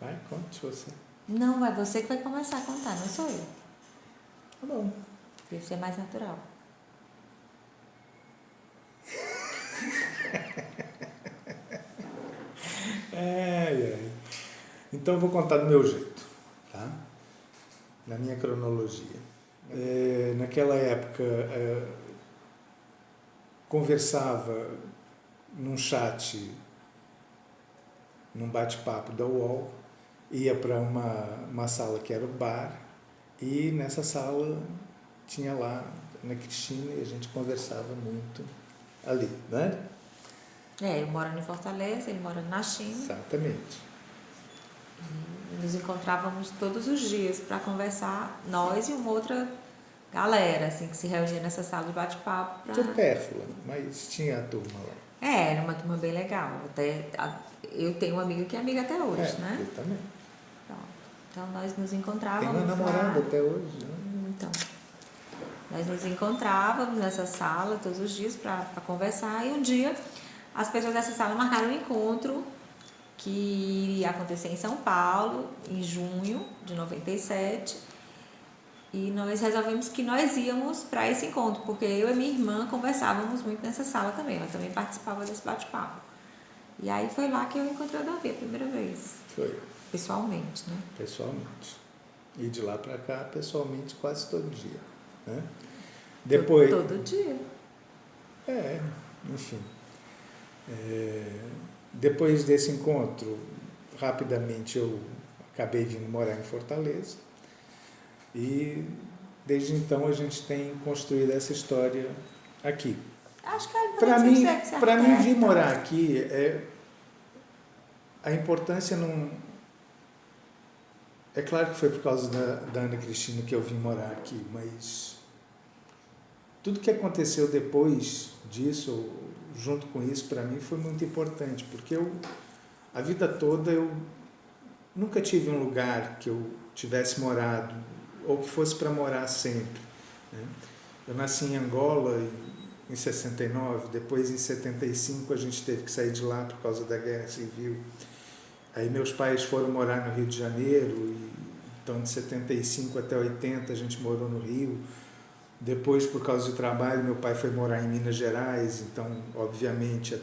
Vai, conte você. Não, é você que vai começar a contar, não sou eu. Tá bom. Deve ser mais natural. Então eu vou contar do meu jeito, tá? Na minha cronologia. Naquela época, conversava num chat, num bate-papo da UOL, ia para uma sala que era o bar, e nessa sala tinha lá Ana Cristina e a gente conversava muito ali, né? Eu moro em Fortaleza, ele mora na China. Exatamente. E nos encontrávamos todos os dias para conversar, nós e uma outra galera, assim, que se reunia nessa sala de bate-papo. Supérflua, mas tinha a turma lá. Era uma turma bem legal. Eu tenho uma amiga que é amiga até hoje, né? Eu também. Então nós nos encontrávamos. Tem uma namorada até hoje, né? Então, nós nos encontrávamos nessa sala todos os dias para conversar, e um dia as pessoas dessa sala marcaram um encontro que iria acontecer em São Paulo, em junho de 97, e nós resolvemos que nós íamos para esse encontro, porque eu e minha irmã conversávamos muito nessa sala também, ela também participava desse bate-papo. E aí foi lá que eu encontrei o Davi a primeira vez. Foi. Pessoalmente, né? Pessoalmente. E de lá para cá, pessoalmente, quase todo dia, né? Depois... Todo dia. Enfim. Depois desse encontro, rapidamente eu acabei vindo morar em Fortaleza, e desde então a gente tem construído essa história aqui. Acho que é para mim vir morar aqui, a importância não... É claro que foi por causa da Ana Cristina que eu vim morar aqui, mas tudo que aconteceu depois disso, junto com isso, para mim foi muito importante, porque a vida toda eu nunca tive um lugar que eu tivesse morado, ou que fosse para morar sempre, né? Eu nasci em Angola em 69, depois em 75 a gente teve que sair de lá por causa da Guerra Civil. Aí meus pais foram morar no Rio de Janeiro, e então de 75 até 80 a gente morou no Rio. Depois, por causa de trabalho, meu pai foi morar em Minas Gerais, então, obviamente,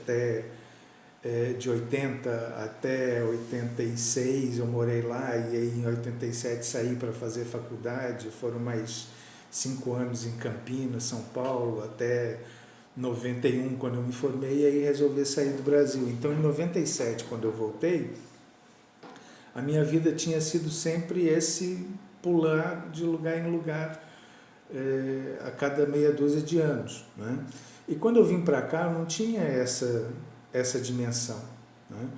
de 80 até 86 eu morei lá, e aí em 87 saí para fazer faculdade, foram mais 5 anos em Campinas, São Paulo, até 91, quando eu me formei, e aí resolvi sair do Brasil. Então, em 97, quando eu voltei, a minha vida tinha sido sempre esse pular de lugar em lugar a cada meia dúzia de anos, né? E quando eu vim para cá, eu não tinha essa dimensão, né?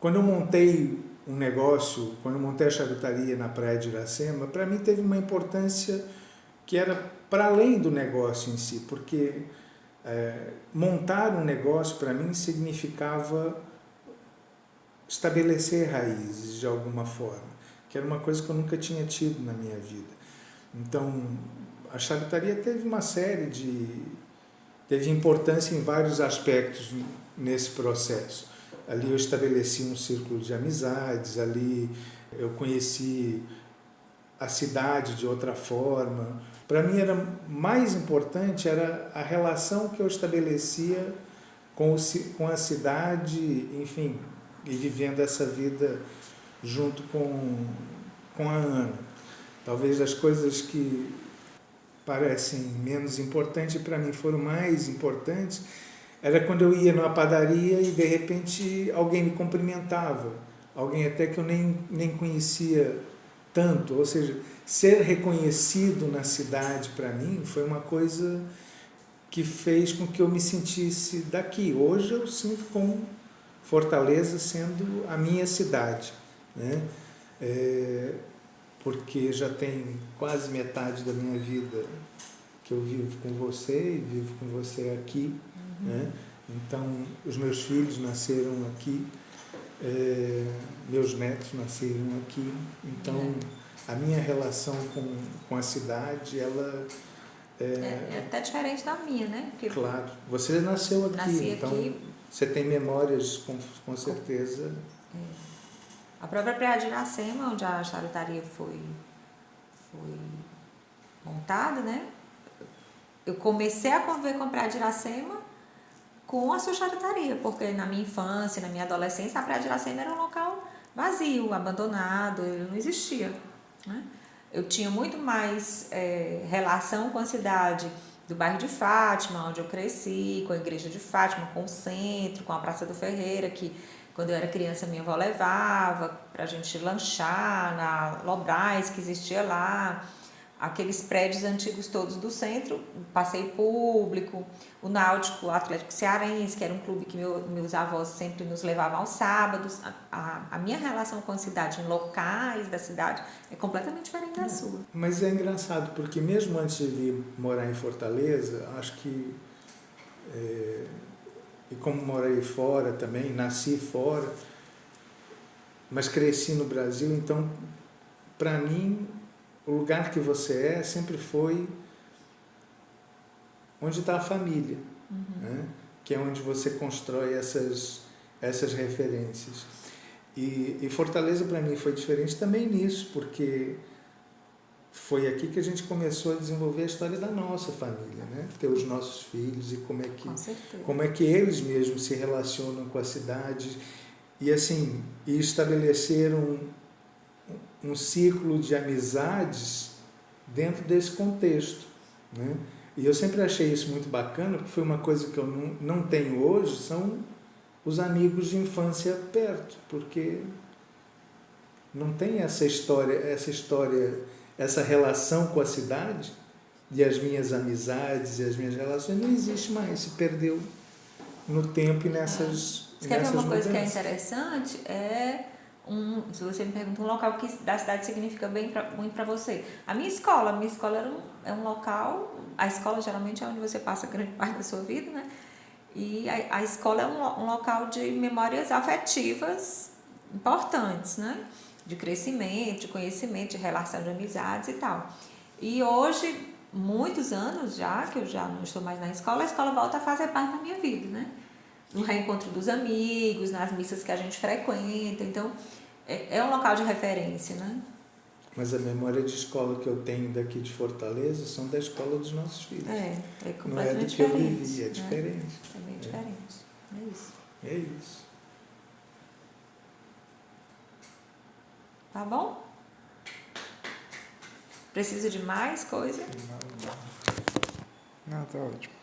Quando eu montei um negócio, quando eu montei a charutaria na Praia de Iracema, para mim teve uma importância que era para além do negócio em si, porque montar um negócio para mim significava estabelecer raízes de alguma forma, que era uma coisa que eu nunca tinha tido na minha vida. Então, a charutaria teve importância em vários aspectos nesse processo. Ali eu estabeleci um círculo de amizades, ali eu conheci a cidade de outra forma. Para mim era mais importante era a relação que eu estabelecia com a cidade, enfim, e vivendo essa vida junto com a Ana. Talvez as coisas que parecem menos importantes para mim foram mais importantes, era quando eu ia numa padaria e de repente alguém me cumprimentava, alguém até que eu nem conhecia tanto, ou seja, ser reconhecido na cidade para mim foi uma coisa que fez com que eu me sentisse daqui. Hoje eu sinto como Fortaleza sendo a minha cidade, né? Porque já tem quase metade da minha vida que eu vivo com você e vivo com você aqui, né? Então, os meus filhos nasceram aqui, meus netos nasceram aqui, então a minha relação com a cidade, ela... É até diferente da minha, né? Porque claro, você nasceu aqui, então aqui. você tem memórias com certeza A própria Praia de Iracema, onde a charutaria foi montada, né? Eu comecei a conviver com a Praia de Iracema com a sua charutaria, porque na minha infância, na minha adolescência, a Praia de Iracema era um local vazio, abandonado, ele não existia, né? Eu tinha muito mais relação com a cidade do bairro de Fátima, onde eu cresci, com a igreja de Fátima, com o centro, com a Praça do Ferreira, que quando eu era criança minha avó levava pra gente lanchar na Lobrais, que existia lá, aqueles prédios antigos todos do centro, o passeio público, o Náutico, o Atlético Cearense, que era um clube que meus avós sempre nos levavam aos sábados. A minha relação com a cidade, em locais da cidade, é completamente diferente da sua. Mas é engraçado, porque mesmo antes de vir morar em Fortaleza, acho que, e como morei fora também, nasci fora, mas cresci no Brasil, então, para mim, o lugar que você é sempre foi onde está a família, né? Que é onde você constrói essas referências. E Fortaleza para mim foi diferente também nisso, porque foi aqui que a gente começou a desenvolver a história da nossa família, né? Ter os nossos filhos e como é que eles mesmos se relacionam com a cidade e assim, e estabeleceram um círculo de amizades dentro desse contexto, né? E eu sempre achei isso muito bacana, porque foi uma coisa que eu não tenho hoje, são os amigos de infância perto, porque não tem essa relação com a cidade, e as minhas amizades e as minhas relações não existe mais, se perdeu no tempo e nessas Quer ver uma coisa mudanças. que é interessante? Se você me pergunta um local que da cidade significa muito para você. A minha escola é um local, a escola geralmente é onde você passa grande parte da sua vida, né? E a escola é um local de memórias afetivas importantes, né? De crescimento, de conhecimento, de relação de amizades e tal. E hoje, muitos anos já, que eu já não estou mais na escola, a escola volta a fazer parte da minha vida, né? No reencontro dos amigos, nas missas que a gente frequenta. Então, é um local de referência, né? Mas a memória de escola que eu tenho daqui de Fortaleza são da escola dos nossos filhos. É completamente não é do que diferente. eu vivi, é diferente. É bem diferente. É isso. É isso. Tá bom? Precisa de mais coisa? Não, tá ótimo.